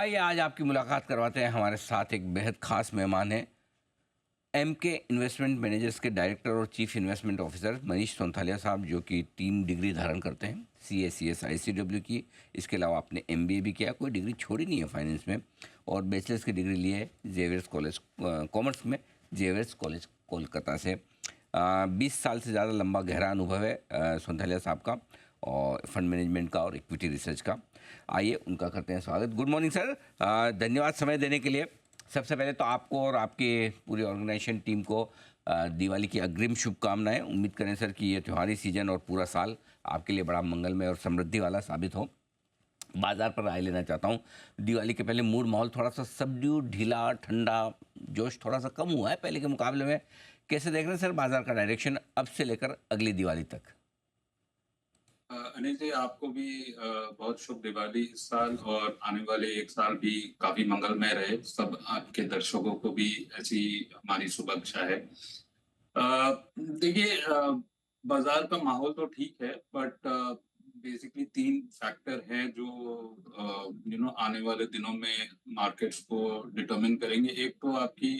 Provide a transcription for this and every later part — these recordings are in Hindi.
आइए आज आपकी मुलाकात करवाते हैं। हमारे साथ एक बेहद खास मेहमान हैं, एमके इन्वेस्टमेंट मैनेजर्स के डायरेक्टर और chief investment officer Manish Sonthalia साहब, जो कि 3 डिग्री धारण करते हैं, सीए, सीएस, आईसीडब्ल्यू की। इसके अलावा आपने एमबीए भी किया, कोई डिग्री छोड़ी नहीं है फाइनेंस में, और बैचलर्स की डिग्री ली है जेवियर्स कॉलेज कॉमर्स में, जेवियर्स कॉलेज कोलकाता से। 20 साल से ज़्यादा लंबा गहरा अनुभव है सोंथालिया साहब का, और फंड मैनेजमेंट का और इक्विटी रिसर्च का। आइए उनका करते हैं स्वागत। गुड मॉर्निंग सर, धन्यवाद समय देने के लिए। सबसे पहले तो आपको और आपके पूरी ऑर्गेनाइजेशन टीम को दिवाली की अग्रिम शुभकामनाएं। उम्मीद करें सर कि ये त्योहारी सीजन और पूरा साल आपके लिए बड़ा मंगलमय और समृद्धि वाला साबित हो। बाजार पर राय लेना चाहता हूँ। दिवाली के पहले मूड माहौल थोड़ा सा सबड्यूड, ढीला, ठंडा, जोश थोड़ा सा कम हुआ है पहले के मुकाबले में। कैसे देख रहे हैं सर बाजार का डायरेक्शन अब से लेकर अगली दिवाली तक? अनिल जी, आपको भी बहुत शुभ दिवाली इस साल, और आने वाले एक साल भी काफी मंगलमय रहे। सब आपके दर्शकों को भी ऐसी हमारी शुभेच्छा है। देखिए, बाजार का माहौल तो ठीक है, बट बेसिकली 3 फैक्टर हैं जो आने वाले दिनों में मार्केट्स को डिटरमिन करेंगे। एक तो आपकी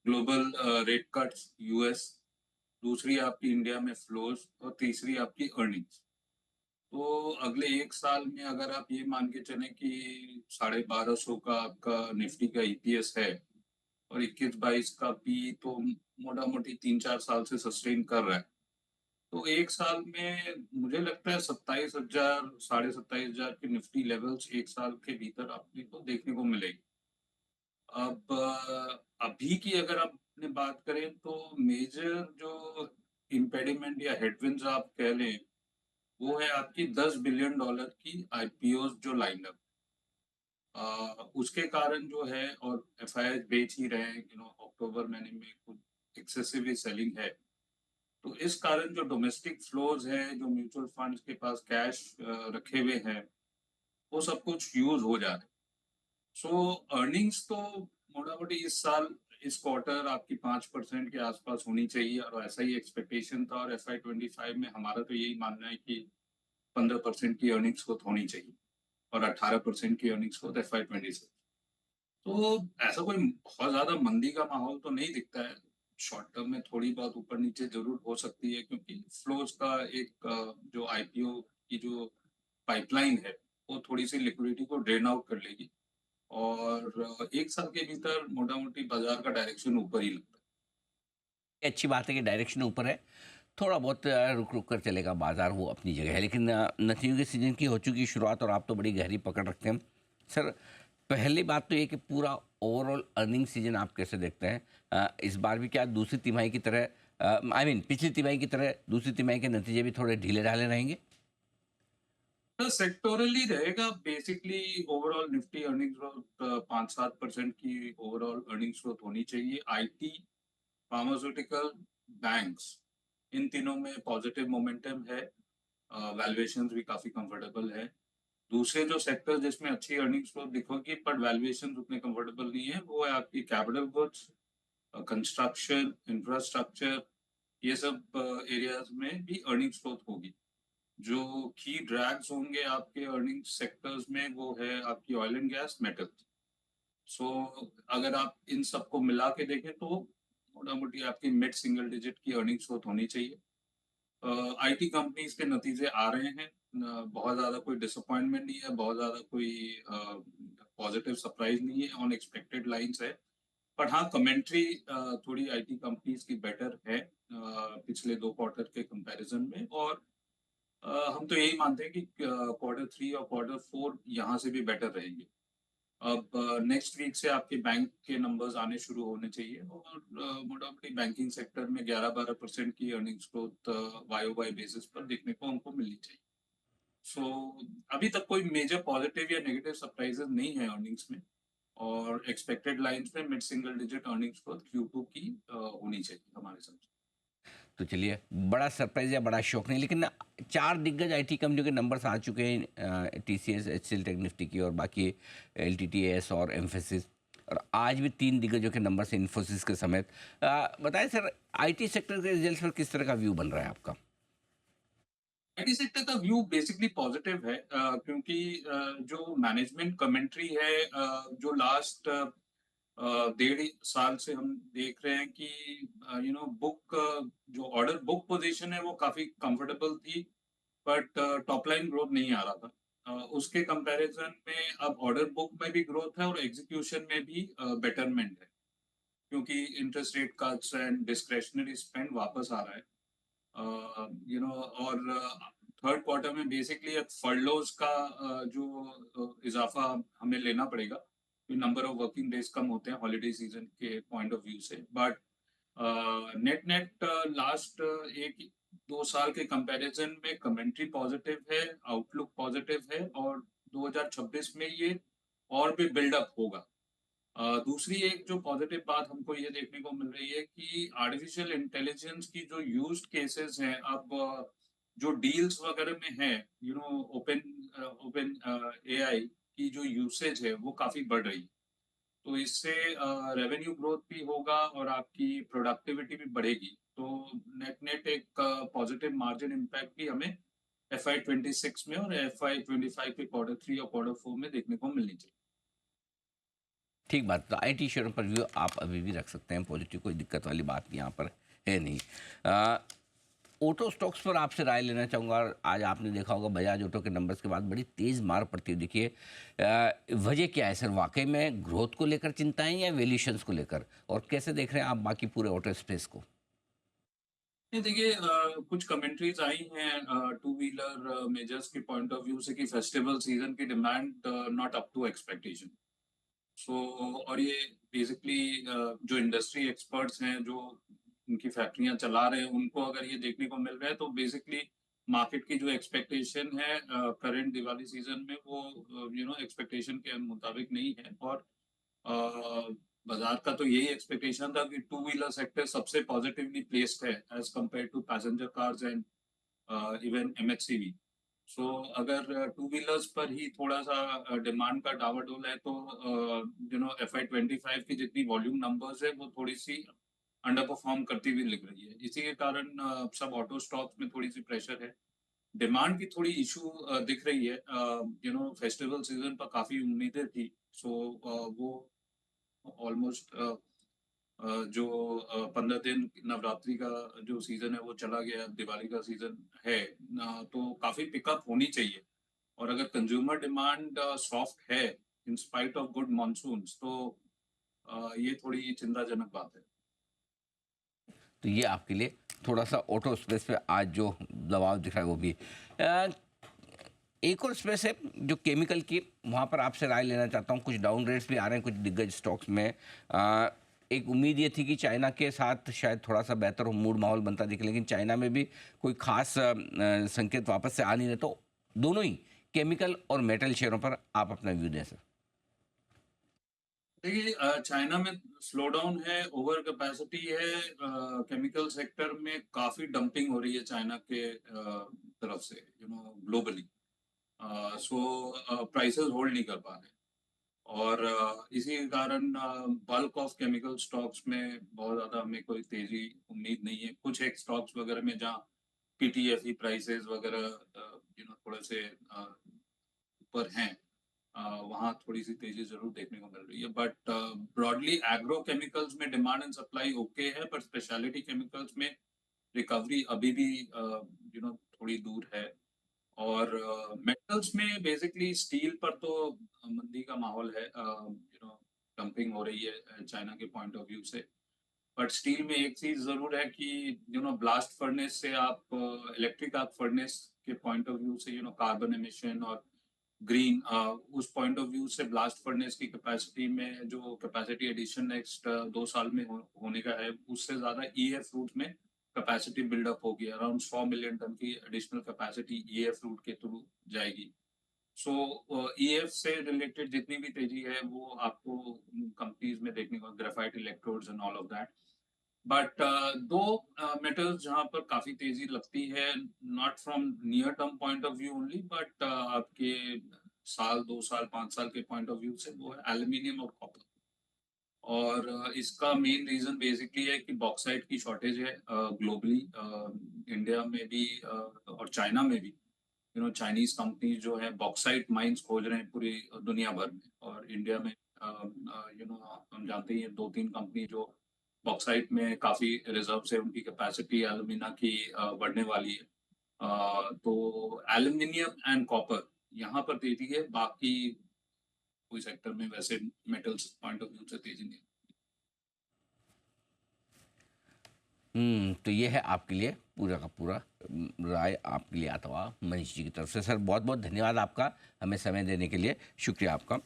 ग्लोबल रेट कट्स यूएस, दूसरी आपकी इंडिया में फ्लोज, और तीसरी आपकी अर्निंग्स। तो अगले एक साल में अगर आप ये मान के चलें कि 1250 का आपका निफ्टी का ईपीएस है, और 21-22 का पी, तो मोटा मोटी 3-4 साल से सस्टेन कर रहा है, तो एक साल में मुझे लगता है 27,000, 27,500 के निफ्टी लेवल्स एक साल के भीतर आपने को देखने को मिलेगी। अब अभी की अगर आपने बात करें, तो मेजर जो इम्पेडिमेंट या हेडविंड्स आप कह लें, वो है आपकी $10 बिलियन की आईपीओ जो लाइन अप। उसके कारण जो है, और एफआईआई बेच ही रहे हैं, अक्टूबर महीने में कुछ एक्सेसिव ही सेलिंग है। तो इस कारण जो डोमेस्टिक फ्लोज हैं, जो म्यूचुअल फंड्स के पास कैश रखे हुए हैं, वो सब कुछ यूज हो जा रहे हैं। सो अर्निंग्स तो मोटा मोटी इस साल, इस क्वार्टर आपकी 5% के आसपास होनी चाहिए, और ऐसा ही एक्सपेक्टेशन था। और FY25 में हमारा तो यही मानना है कि 15% की अर्निंग्स ग्रोथ होनी चाहिए, और 18% की अर्निंग्स ग्रोथ FY26। तो ऐसा कोई बहुत ज्यादा मंदी का माहौल तो नहीं दिखता है। शॉर्ट टर्म में थोड़ी बहुत ऊपर नीचे जरूर हो सकती है, क्योंकि फ्लोज का एक जो आईपीओ की जो पाइपलाइन है, वो थोड़ी सी लिक्विडिटी को ड्रेन आउट कर लेगी, और एक साल के भीतर मोटा मोटी बाजार का डायरेक्शन ऊपर ही लगता है। ये अच्छी बात है कि डायरेक्शन ऊपर है। थोड़ा बहुत रुक रुक कर चलेगा बाजार, वो अपनी जगह है। लेकिन नथियों के सीजन की हो चुकी शुरुआत, और आप तो बड़ी गहरी पकड़ रखते हैं सर। पहली बात तो ये कि पूरा ओवरऑल अर्निंग सीजन आप कैसे देखते हैं? इस बार भी क्या दूसरी तिमाही की तरह, आई मीन पिछली तिमाही की तरह दूसरी तिमाही के नतीजे भी थोड़े ढीले ढाले रहेंगे? तो सेक्टोरली रहेगा basically. Overall Nifty earnings growth 5-7% की ओवरऑल अर्निंग्स ग्रोथ होनी चाहिए। आईटी, फार्मास्यूटिकल, बैंक्स, इन तीनों में पॉजिटिव मोमेंटम है। वैल्यूएशन भी काफी कंफर्टेबल है। दूसरे जो सेक्टर जिसमें अच्छी अर्निंग्स ग्रोथ दिखोगी पर वैल्यूएशन उतने कंफर्टेबल नहीं है, वो है आपकी कैपिटल गुड्स, कंस्ट्रक्शन, इंफ्रास्ट्रक्चर। ये सब एरियाज में भी अर्निंग्स ग्रोथ होगी। जो की ड्रैग्स होंगे आपके अर्निंग सेक्टर्स में, वो है आपकी ऑयल एंड गैस, मेटल। सो अगर आप इन सबको मिला के देखें, तो मोटा मोटी आपकी मिड सिंगल डिजिट की अर्निंग्स ग्रोथ होनी चाहिए। आईटी कंपनीज के नतीजे आ रहे हैं। बहुत ज्यादा कोई डिसअपॉइंटमेंट नहीं है, बहुत ज्यादा कोई पॉजिटिव सरप्राइज नहीं है, ऑन एक्सपेक्टेड लाइंस है। पर हाँ, कमेंट्री थोड़ी आईटी कंपनीज की बेटर है पिछले 2 क्वार्टर के कंपैरिजन में। और हम तो यही मानते हैं कि Q3 और Q4 यहाँ से भी बेटर रहेंगे। अब नेक्स्ट वीक से आपके बैंक के नंबर्स आने शुरू होने चाहिए, और मोटा मोटी बैंकिंग सेक्टर में 11-12% की अर्निंग्स ग्रोथ YOY बेसिस पर देखने को हमको मिलनी चाहिए। सो अभी तक कोई मेजर पॉजिटिव या नेगेटिव सरप्राइजेस नहीं है अर्निंग्स में, और एक्सपेक्टेड लाइंस में mid single digit earnings growth Q2 की होनी चाहिए हमारे समझ। तो चलिए, बड़ा सरप्राइज़ या बड़ा शौक नहीं, लेकिन 4 दिग्गज आईटी कंपनियों के नंबर्स आ चुके हैं, टीसीएस, एचसीएल टेक निफ्टी की, और बाकी एलटीटीएस और एम्फेसिस। और आज भी 3 दिग्गजों के नंबर्स, इन्फोसिस के समेत। बताएं सर, आईटी सेक्टर के रिजल्ट्स पर किस तरह का व्यू बन रहा है आपका? आईटी सेक्टर का व्यू बेसिकली पॉजिटिव है, क्योंकि जो मैनेजमेंट कमेंट्री है, जो लास्ट 1.5 साल से हम देख रहे हैं कि बुक जो ऑर्डर बुक पोजीशन है वो काफी कंफर्टेबल थी, बट टॉप लाइन ग्रोथ नहीं आ रहा था। उसके कंपैरिजन में अब ऑर्डर बुक में भी ग्रोथ है और एग्जीक्यूशन में भी बेटरमेंट है, क्योंकि interest rate cuts and discretionary spend वापस आ रहा है। और थर्ड क्वार्टर में बेसिकली अब फर्लोज का जो इजाफा हमें लेना पड़ेगा, नंबर ऑफ वर्किंग डेज कम होते हैं हॉलीडे सीजन के पॉइंट ऑफ व्यू से, बट नेट नेट लास्ट 1-2 साल के कंपैरिजन में कमेंट्री पॉजिटिव है, आउटलुक पॉजिटिव है, और 2026 में ये और भी बिल्डअप होगा। दूसरी एक जो पॉजिटिव बात हमको ये देखने को मिल रही है कि आर्टिफिशियल इंटेलिजेंस की जो यूज्ड केसेस हैं, अब जो डील्स वगैरह में है, ओपन ओपन एआई की जो यूसेज है वो काफी बढ़ रही है। तो इससे रेवेन्यू ग्रोथ भी होगा और आपकी प्रोडक्टिविटी भी बढ़ेगी। तो नेट नेट एक पॉजिटिव मार्जिन इम्पैक्ट भी हमें FY 26 में और FY 25 के Q3 और Q4 में देखने को मिलनी चाहिए। ठीक बात। तो आईटी शेयरों पर व्यू आप अभी भी रख सकते हैं पॉजिटिव, कोई दिक्कत वाली बात यहाँ पर है नहीं। ऑटो स्टॉक्स पर आपसे राय लेना चाहूँगा। आज आपने देखा होगा बजाज ऑटो के नंबर्स के बाद बड़ी तेज़ मार पड़ती हुई दिखी है। वजह क्या है सर? वाकई में ग्रोथ को लेकर चिंताएं या वैल्यूएशंस को लेकर, और कैसे देख रहे हैं आप बाकी पूरे ऑटो स्पेस को? ये देखिए, कुछ कमेंट्रीज आई हैं टू व्हीलर मेजर्स के पॉइंट ऑफ व्यू से कि फेस्टिवल सीजन की demand not up to expectation. So और ये बेसिकली जो इंडस्ट्री एक्सपर्ट्स हैं, जो उनकी फैक्ट्रियां चला रहे हैं, उनको अगर ये देखने को मिल रहा है, तो बेसिकली मार्केट की जो एक्सपेक्टेशन है करंट दिवाली सीजन में, वो एक्सपेक्टेशन के मुताबिक नहीं है। और बाजार का तो यही एक्सपेक्टेशन था कि टू व्हीलर सेक्टर सबसे पॉजिटिवली प्लेस्ड है as compared to passenger cars and even MHCV. So अगर टू व्हीलर्स पर ही थोड़ा सा डिमांड का डावाडोल है, तो FY 25 की जितनी वॉल्यूम नंबर्स है वो थोड़ी सी अंडर परफॉर्म करती हुई लिख रही है। इसी के कारण सब ऑटो स्टॉक्स में थोड़ी सी प्रेशर है। डिमांड की थोड़ी इशू दिख रही है। फेस्टिवल सीजन पर काफी उम्मीदें थी। सो वो ऑलमोस्ट जो 15 दिन नवरात्रि का जो सीजन है वो चला गया, दिवाली का सीजन है। तो काफी पिकअप होनी चाहिए। और अगर कंज्यूमर डिमांड सॉफ्ट है in spite of good monsoons, तो ये थोड़ी चिंताजनक बात है। तो ये आपके लिए थोड़ा सा ऑटो स्पेस पे आज जो दबाव दिख रहा है वो भी। अ, एक और स्पेस है जो केमिकल की, वहाँ पर आपसे राय लेना चाहता हूँ। कुछ डाउन रेट्स भी आ रहे हैं कुछ दिग्गज स्टॉक्स में। एक उम्मीद ये थी कि चाइना के साथ शायद थोड़ा सा बेहतर हो, मूड माहौल बनता दिखे, लेकिन चाइना में भी कोई खास संकेत वापस से आ नहीं रहे। तो दोनों ही केमिकल और मेटल शेयरों पर आप अपना व्यू दें सर। देखिए, चाइना में स्लो डाउन है, ओवर कैपेसिटी है, केमिकल सेक्टर में काफी डंपिंग हो रही है चाइना के तरफ से, ग्लोबली। सो प्राइसेस होल्ड नहीं कर पा रहे। और इसी के कारण बल्क ऑफ केमिकल स्टॉक्स में बहुत ज्यादा हमें कोई तेजी उम्मीद नहीं है। कुछ एक स्टॉक्स वगैरह में जहाँ PTFE प्राइसेस वगैरह थोड़े से ऊपर हैं, वहाँ थोड़ी सी तेजी जरूर देखने को मिल रही है। बट ब्रॉडली एग्रो केमिकल्स में डिमांड एंड सप्लाई ओके है, पर स्पेशलिटी केमिकल्स में रिकवरी अभी भी थोड़ी दूर है। और मेटल्स में बेसिकली स्टील पर तो मंदी का माहौल है। डंपिंग हो रही है चाइना के पॉइंट ऑफ व्यू से। बट स्टील में एक चीज जरूर है कि ब्लास्ट फर्नेस से आप इलेक्ट्रिक आर्क फर्नेस के पॉइंट ऑफ व्यू से कार्बन एमिशन और ग्रीन, उस पॉइंट ऑफ व्यू से ब्लास्ट फर्नेस की कैपेसिटी में जो कैपेसिटी एडिशन नेक्स्ट 2 साल में होने का है, उससे ज्यादा EAF रूट में कैपेसिटी बिल्डअप होगी। अराउंड 100 मिलियन टन की एडिशनल कैपेसिटी EAF रूट के थ्रू जाएगी। सो EAF से रिलेटेड जितनी भी तेजी है वो आपको कंपनीज में देखने को, graphite electrodes and all of that. But दो मेटल्स जहां पर काफी तेजी लगती है, not from near term point of view only, but आपके साल 2 साल 5 साल के पॉइंट ऑफ व्यू से, वो है एल्यूमिनियम और कॉपर। और इसका मेन रीज़न बेसिकली है कि बॉक्साइट की शॉर्टेज है ग्लोबली, इंडिया में भी और चाइना में भी। चाइनीज़ कंपनीज़ जो है बॉक्साइट माइन्स खोज रहे हैं पूरी दुनिया भर में, और इंडिया में हम जानते ही हैं 2-3 कंपनी जो बॉक्साइट में काफ़ी रिज़र्व्स है, उनकी कैपेसिटी एल्यूमिना की बढ़ने वाली है। तो एल्यूमीनियम एंड कॉपर यहाँ पर तेज़ी है, बाकी कोई सेक्टर में वैसे मेटल्स पॉइंट ऑफ व्यू से तेज़ी नहीं है। तो ये है आपके लिए पूरा का पूरा राय आपके लिए आता हुआ मनीष जी की तरफ से। सर बहुत बहुत धन्यवाद आपका, हमें समय देने के लिए शुक्रिया आपका।